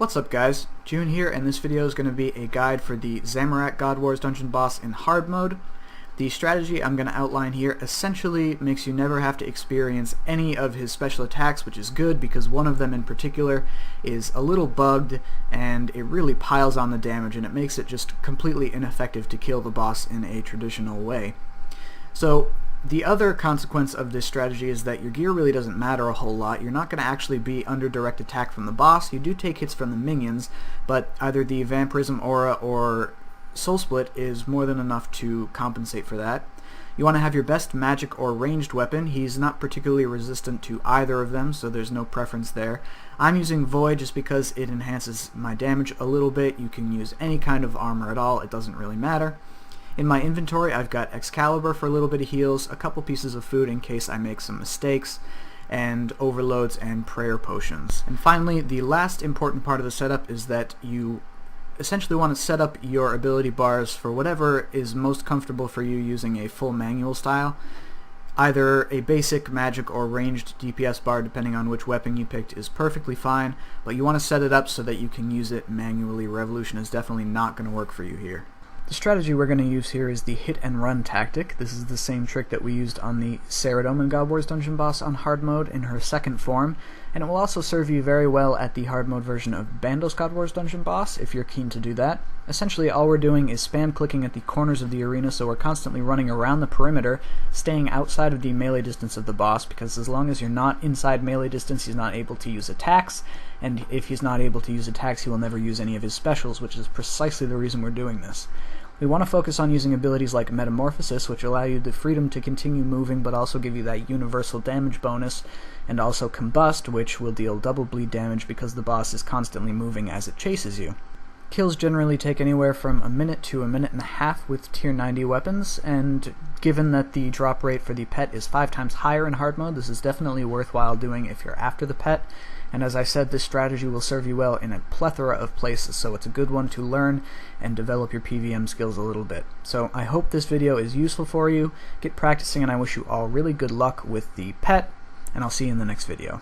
What's up guys, June here, and this video is going to be a guide for the Zamorak God Wars dungeon boss in hard mode. The strategy I'm going to outline here essentially makes you never have to experience any of his special attacks, which is good because one of them in particular is a little bugged and it really piles on the damage and it makes it just completely ineffective to kill the boss in a traditional way. So the other consequence of this strategy is that your gear really doesn't matter a whole lot. You're not going to actually be under direct attack from the boss. You do take hits from the minions, but either the Vampirism Aura or Soul Split is more than enough to compensate for that. You want to have your best magic or ranged weapon. He's not particularly resistant to either of them, so there's no preference there. I'm using Void just because it enhances my damage a little bit. You can use any kind of armor at all. It doesn't really matter. In my inventory, I've got Excalibur for a little bit of heals, a couple pieces of food in case I make some mistakes, and overloads and prayer potions. And finally, the last important part of the setup is that you essentially want to set up your ability bars for whatever is most comfortable for you using a full manual style. Either a basic, magic, or ranged DPS bar, depending on which weapon you picked, is perfectly fine, but you want to set it up so that you can use it manually. Revolution is definitely not going to work for you here. The strategy we're going to use here is the hit and run tactic. This is the same trick that we used on the Tsutsaroth God Wars dungeon boss on hard mode in her second form, and it will also serve you very well at the hard mode version of Bandos God Wars dungeon boss if you're keen to do that. Essentially all we're doing is spam clicking at the corners of the arena, so we're constantly running around the perimeter, staying outside of the melee distance of the boss, because as long as you're not inside melee distance, he's not able to use attacks, and if he's not able to use attacks, he will never use any of his specials, which is precisely the reason we're doing this. We want to focus on using abilities like Metamorphosis, which allow you the freedom to continue moving but also give you that universal damage bonus, and also Combust, which will deal double bleed damage because the boss is constantly moving as it chases you. Kills generally take anywhere from a minute to a minute and a half with tier 90 weapons, and given that the drop rate for the pet is 5 times higher in hard mode, this is definitely worthwhile doing if you're after the pet. And as I said, this strategy will serve you well in a plethora of places, so it's a good one to learn and develop your PVM skills a little bit. So I hope this video is useful for you. Get practicing, and I wish you all really good luck with the pet, and I'll see you in the next video.